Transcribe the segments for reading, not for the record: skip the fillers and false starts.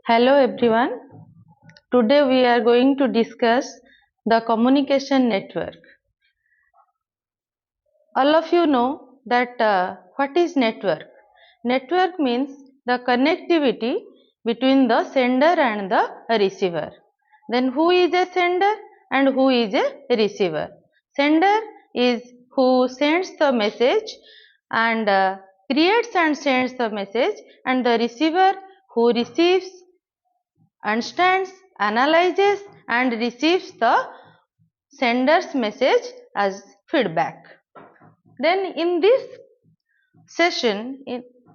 Hello everyone. Today we are going to discuss the communication network. All of you know that what is network? Network means the connectivity between the sender and the receiver. Then who is a sender and who is a receiver? Sender is who sends the message and creates and sends the message, and the receiver who receives, understands, analyzes and receives the sender's message as feedback. Then in this session,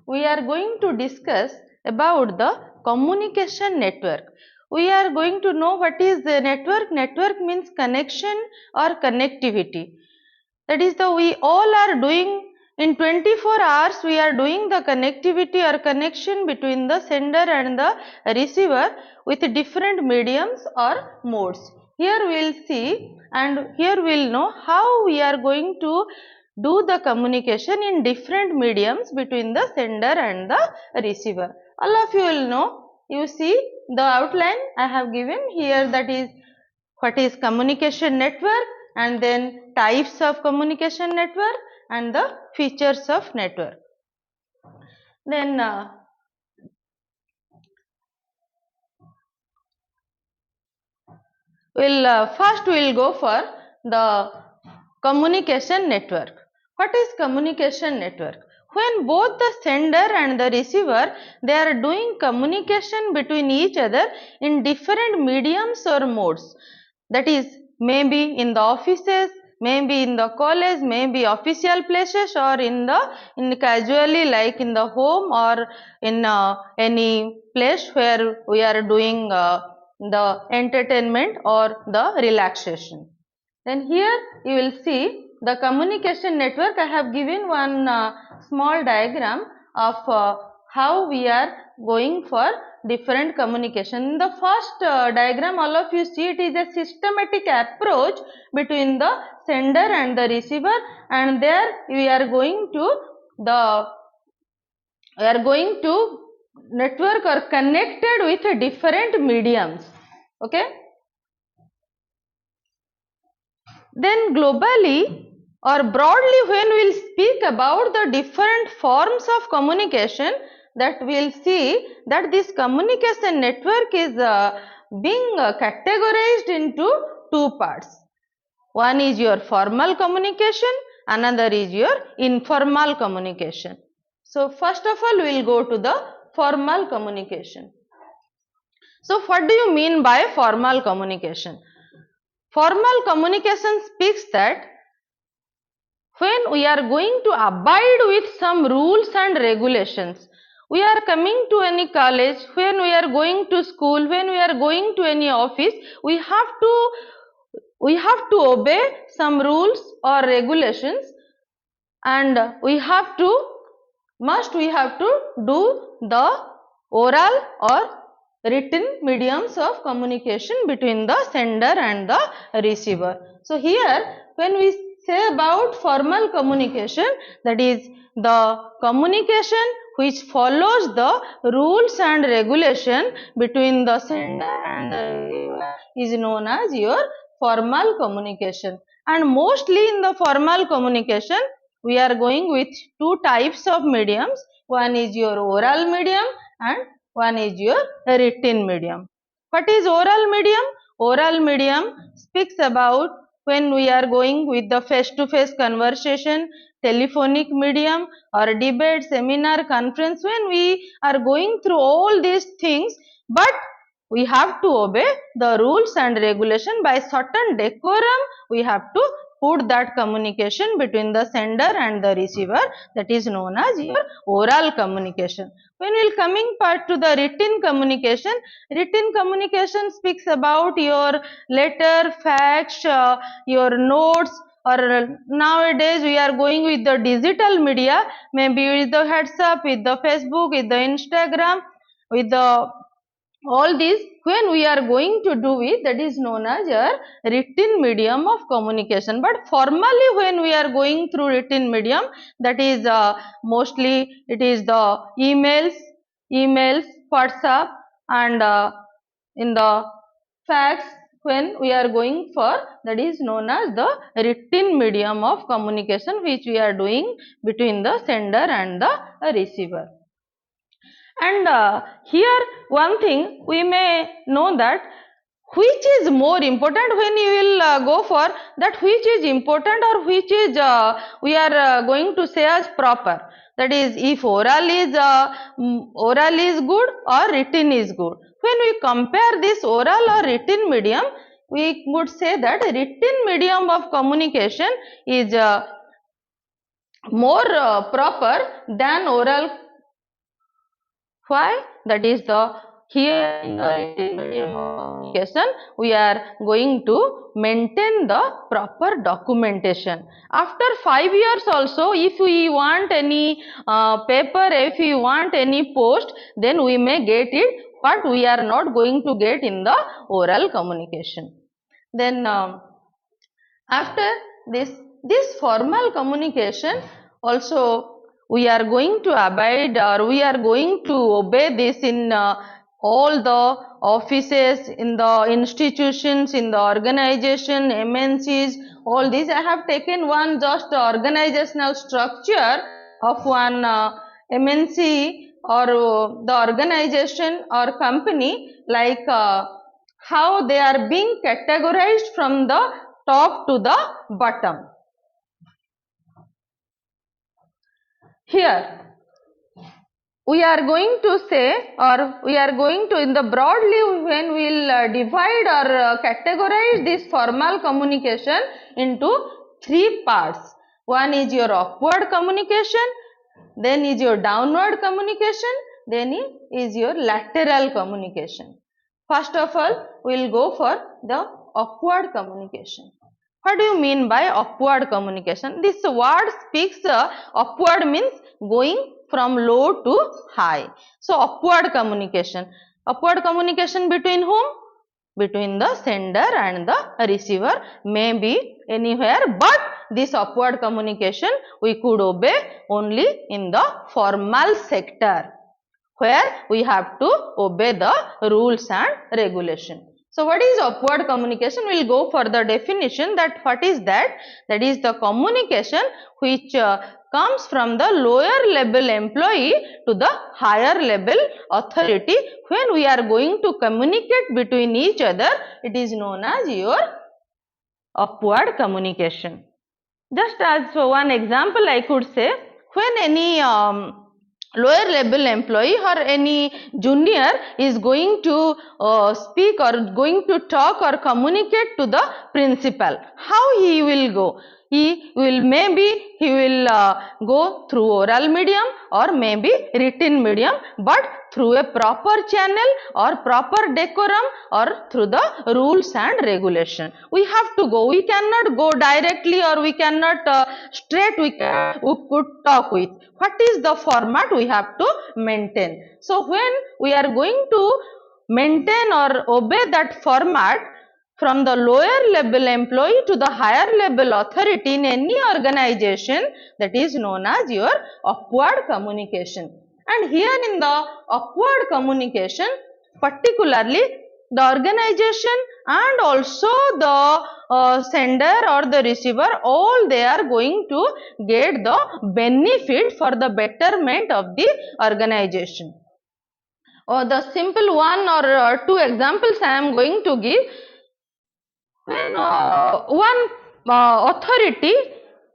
we are going to discuss about the communication network. We are going to know what is the network. Network means connection or connectivity. That is we all are doing in 24 hours, we are doing the connectivity or connection between the sender and the receiver with different mediums or modes. Here we will see and here we will know how we are going to do the communication in different mediums between the sender and the receiver. All of you will know. You see the outline I have given here, that is what is communication network, and then types of communication network and the features of network. Then first we will go for the communication network. What is communication network? When both the sender and the receiver, they are doing communication between each other in different mediums or modes. That is maybe in the offices, maybe in the college, maybe official places, or in casually like in the home or in any place where we are doing the entertainment or the relaxation. Then here you will see the communication network. I have given one small diagram of how we are going for different communication. In the first diagram, all of you see it is a systematic approach between the sender and the receiver, and there we are going to network or connected with different mediums. Okay. Then globally or broadly, when we will speak about the different forms of communication, that we will see that this communication network is being categorized into two parts. One is your formal communication, another is your informal communication. So first of all, we will go to the formal communication. So what do you mean by formal communication? Formal communication speaks that when we are going to abide with some rules and regulations, we are coming to any college, when we are going to school, when we are going to any office, we have to obey some rules or regulations, and we have to do the oral or written mediums of communication between the sender and the receiver. So here when we say about formal communication, that is the communication which follows the rules and regulation between the sender and the receiver is known as your formal communication. And mostly in the formal communication, we are going with two types of mediums. One is your oral medium and one is your written medium. What is oral medium? Oral medium speaks about when we are going with the face-to-face conversation, telephonic medium or debate, seminar, conference, when we are going through all these things, but we have to obey the rules and regulation. By certain decorum, we have to put that communication between the sender and the receiver, that is known as your oral communication. When we will coming part to the written communication speaks about your letter, fax, your notes, or nowadays we are going with the digital media, maybe with the WhatsApp, with the Facebook, with the Instagram, with the all these, when we are going to do it, that is known as your written medium of communication. But formally when we are going through written medium, that is mostly it is the emails, WhatsApp and in the facts when we are going for, that is known as the written medium of communication, which we are doing between the sender and the receiver. And here one thing we may know that which is more important when you will go for that, which is important or which is we are going to say as proper, that is if oral is good or written is good. When we compare this oral or written medium, we would say that written medium of communication is more proper than oral. Why? That is the here in the written medium of communication we are going to maintain the proper documentation. After 5 years also, if we want any paper, if we want any post, then we may get it, but we are not going to get in the oral communication. Then after this formal communication also we are going to abide, or we are going to obey this in all the offices, in the institutions, in the organization, MNCs, all these. I have taken one just organizational structure of one MNC or the organization or company, like how they are being categorized from the top to the bottom. Here we are going to say, or we are going to in the broadly when we will divide or categorize this formal communication into 3 parts. One is your upward communication, then is your downward communication, then is your lateral communication. First of all, we will go for the upward communication. What do you mean by upward communication? This word speaks upward means going from low to high. So upward communication. Upward communication between whom? Between the sender and the receiver, may be anywhere, but this upward communication we could obey only in the formal sector, where we have to obey the rules and regulation. So what is upward communication? We will go for the definition, that what is that? That is the communication which comes from the lower level employee to the higher level authority. When we are going to communicate between each other, it is known as your upward communication. Just as one example I could say, when any lower level employee or any junior is going to speak or going to talk or communicate to the principal, how he will go? He will go through oral medium or maybe written medium, but through a proper channel or proper decorum or through the rules and regulation. We have to go. We cannot go directly, or we cannot straight we could talk with. What is the format we have to maintain? So when we are going to maintain or obey that format, from the lower level employee to the higher level authority in any organization, that is known as your upward communication. And here in the upward communication, particularly the organization and also the sender or the receiver, all they are going to get the benefit for the betterment of the organization. The simple one or 2 examples I am going to give. When one authority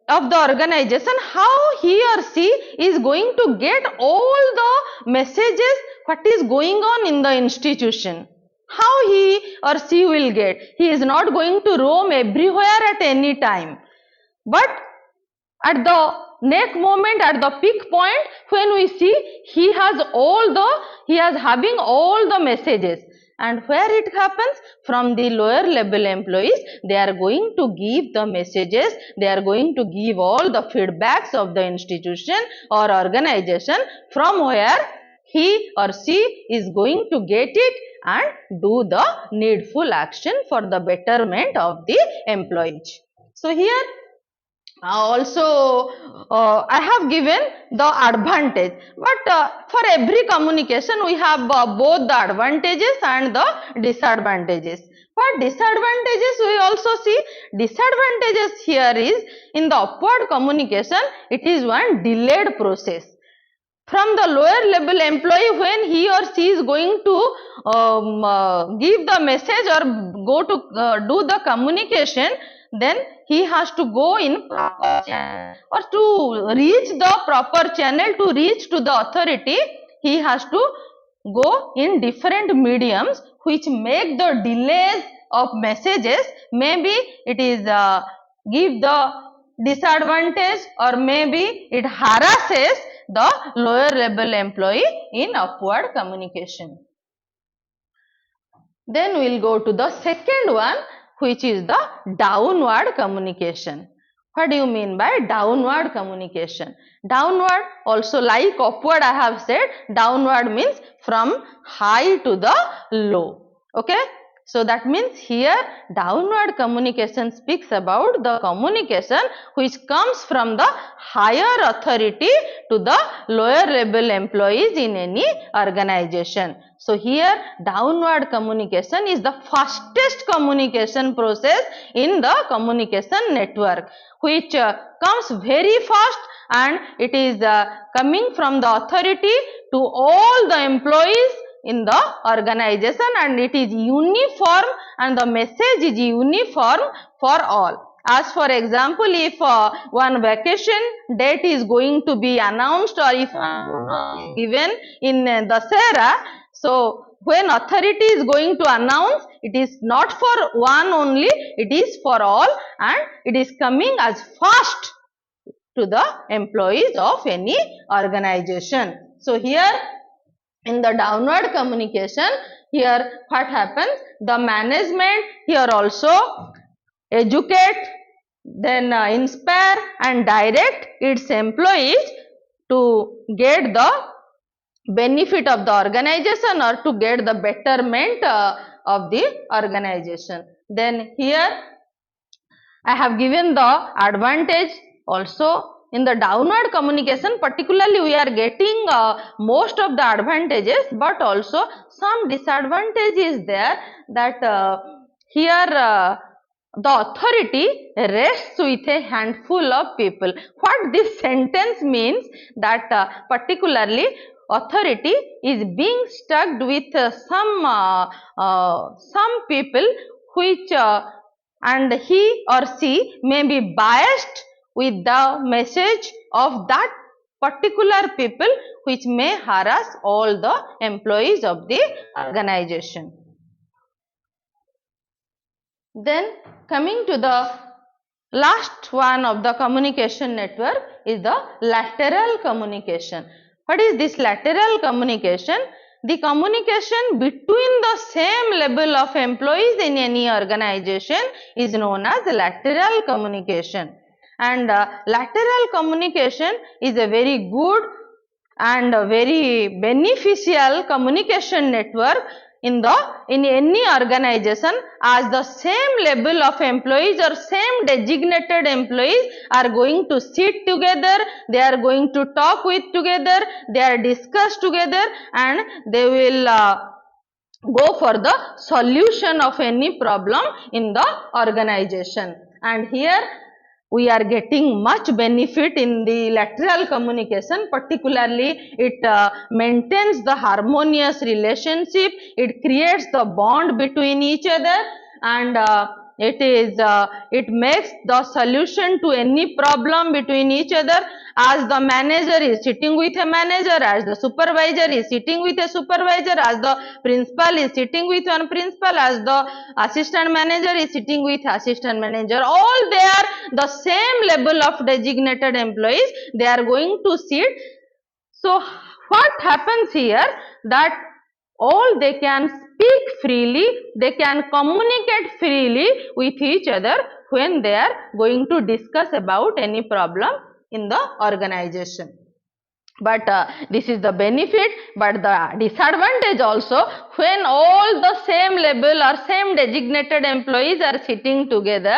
of the organization, how he or she is going to get all the messages what is going on in the institution, how he or she will get? He is not going to roam everywhere at any time, but at the next moment, at the peak point, when we see he is having all the messages. And where it happens? From the lower level employees, they are going to give the messages, they are going to give all the feedbacks of the institution or organization, from where he or she is going to get it and do the needful action for the betterment of the employees. So here Also I have given the advantage, but for every communication we have both the advantages and the disadvantages. For disadvantages we also see disadvantages here is in the upward communication it is one delayed process. From the lower level employee, when he or she is going to give the message or go to do the communication, then he has to go in proper channel, or to reach the proper channel, to reach to the authority, he has to go in different mediums which make the delays of messages. Maybe it is give the disadvantage, or maybe it harasses the lower level employee in upward communication. Then we will go to the second one, which is the downward communication. What do you mean by downward communication? Downward, also like upward I have said, downward means from high to the low. Okay. So that means here downward communication speaks about the communication which comes from the higher authority to the lower level employees in any organization. So here downward communication is the fastest communication process in the communication network, which comes very fast, and it is coming from the authority to all the employees in the organization, and it is uniform, and the message is uniform for all. As for example, if one vacation date is going to be announced, or if given in Dasera, so when authority is going to announce, it is not for one only, it is for all, and it is coming as fast to the employees of any organization. So here in the downward communication, here what happens, the management here also educate, then inspire and direct its employees to get the benefit of the organization, or to get the betterment of the organization. Then here I have given the advantage also. In the downward communication particularly we are getting most of the advantages, but also some disadvantage is there, that here the authority rests with a handful of people. What this sentence means, that particularly authority is being stuck with some people which and he or she may be biased with the message of that particular people, which may harass all the employees of the organization. Then coming to the last one of the communication network is the lateral communication. What is this lateral communication? The communication between the same level of employees in any organization is known as lateral communication. And lateral communication is a very good and a very beneficial communication network in any organization, as the same level of employees or same designated employees are going to sit together, they are going to talk with together, they are discuss together, and they will go for the solution of any problem in the organization. And here we are getting much benefit in the lateral communication, particularly it maintains the harmonious relationship, it creates the bond between each other, and it makes the solution to any problem between each other, as the manager is sitting with a manager, as the supervisor is sitting with a supervisor, as the principal is sitting with one principal, as the assistant manager is sitting with assistant manager. All they are the same level of designated employees, they are going to sit. So what happens here, that all they can speak freely, they can communicate freely with each other when they are going to discuss about any problem in the organization. But this is the benefit, but the disadvantage also, when all the same level or same designated employees are sitting together,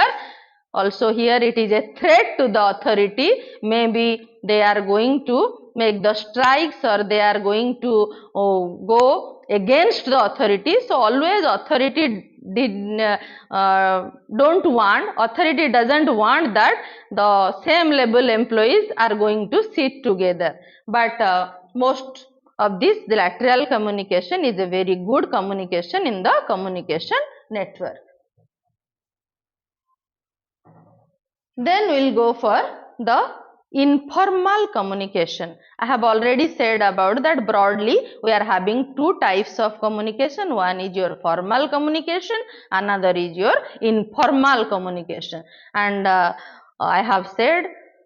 Also here it is a threat to the authority. Maybe they are going to make the strikes or they are going to go against the authority. So always authority authority doesn't want that the same level employees are going to sit together. But most of this, the lateral communication is a very good communication in the communication network. Then we will go for the informal communication. I have already said about that broadly. We are having two types of communication. One is your formal communication, another is your informal communication. And I have said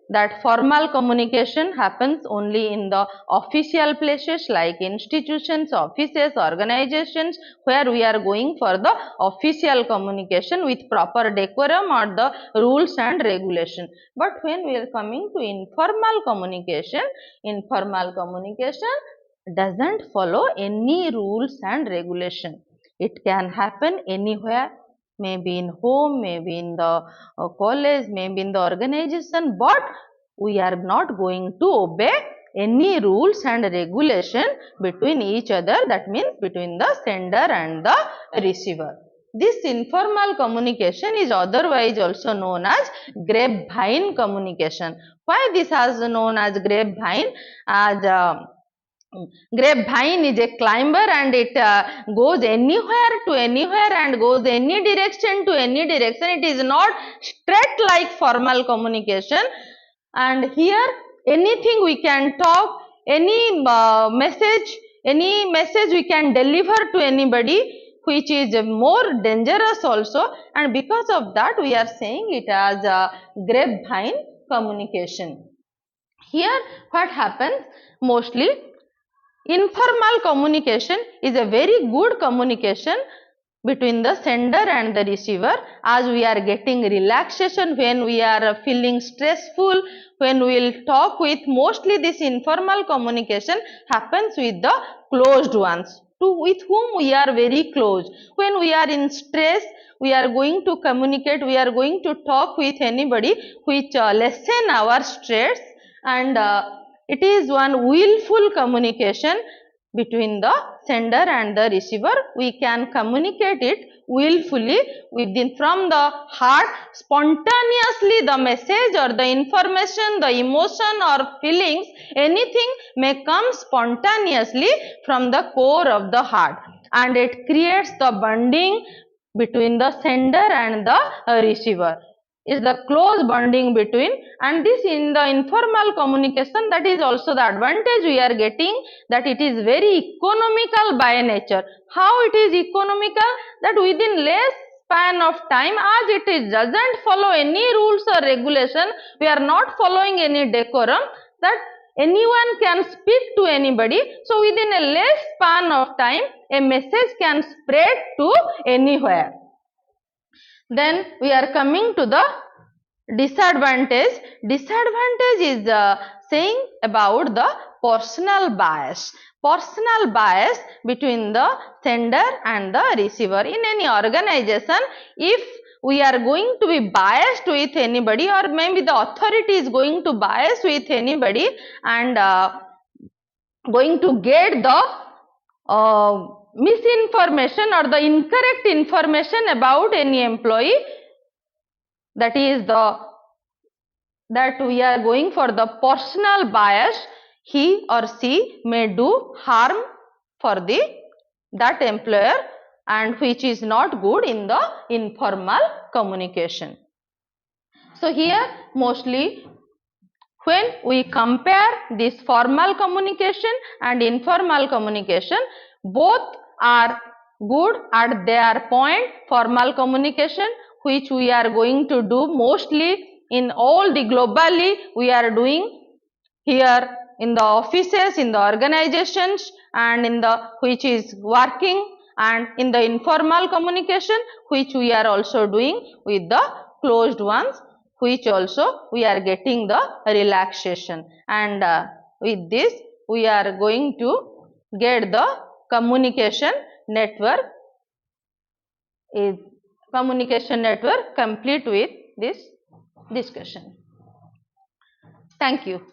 that formal communication happens only in the official places like institutions, offices, organizations, where we are going for the official communication with proper decorum or the rules and regulation. But when we are coming to informal communication doesn't follow any rules and regulation. It can happen anywhere, maybe in home, maybe in the college, maybe in the organization, but we are not going to obey any rules and regulation between each other, that means between the sender and the receiver. This informal communication is otherwise also known as grapevine communication. Why this is known as grapevine? As grapevine is a climber and it goes anywhere to anywhere and goes any direction to any direction. It is not straight like formal communication. And here anything we can talk, any message we can deliver to anybody, which is more dangerous also, and because of that we are saying it as a grapevine communication. Here what happens, mostly informal communication is a very good communication between the sender and the receiver, as we are getting relaxation when we are feeling stressful, when we will talk with. Mostly this informal communication happens with the closed ones, with whom we are very close. When we are in stress, we are going to communicate, we are going to talk with anybody which lessen our stress, and it is one willful communication between the sender and the receiver. We can communicate it willfully from the heart, spontaneously. The message or the information, the emotion or feelings, anything may come spontaneously from the core of the heart, and it creates the bonding between the sender and the receiver. Is the close bonding between, and this in the informal communication, that is also the advantage we are getting, that it is very economical by nature. How it is economical? That within less span of time, as it is doesn't follow any rules or regulation, we are not following any decorum, that anyone can speak to anybody. So within a less span of time, a message can spread to anywhere. Then we are coming to the disadvantage. Disadvantage is saying about the personal bias. Personal bias between the sender and the receiver. In any organization, if we are going to be biased with anybody, or maybe the authority is going to bias with anybody and going to get the misinformation or the incorrect information about any employee, that we are going for the personal bias, he or she may do harm for that employer, and which is not good in the informal communication. So here mostly when we compare this formal communication and informal communication, both are good at their point. Formal communication, which we are going to do mostly in all the globally, we are doing here in the offices, in the organizations, and in the which is working, and in the informal communication, which we are also doing with the closed ones, which also we are getting the relaxation, and with this we are going to get the communication network complete with this discussion. Thank you.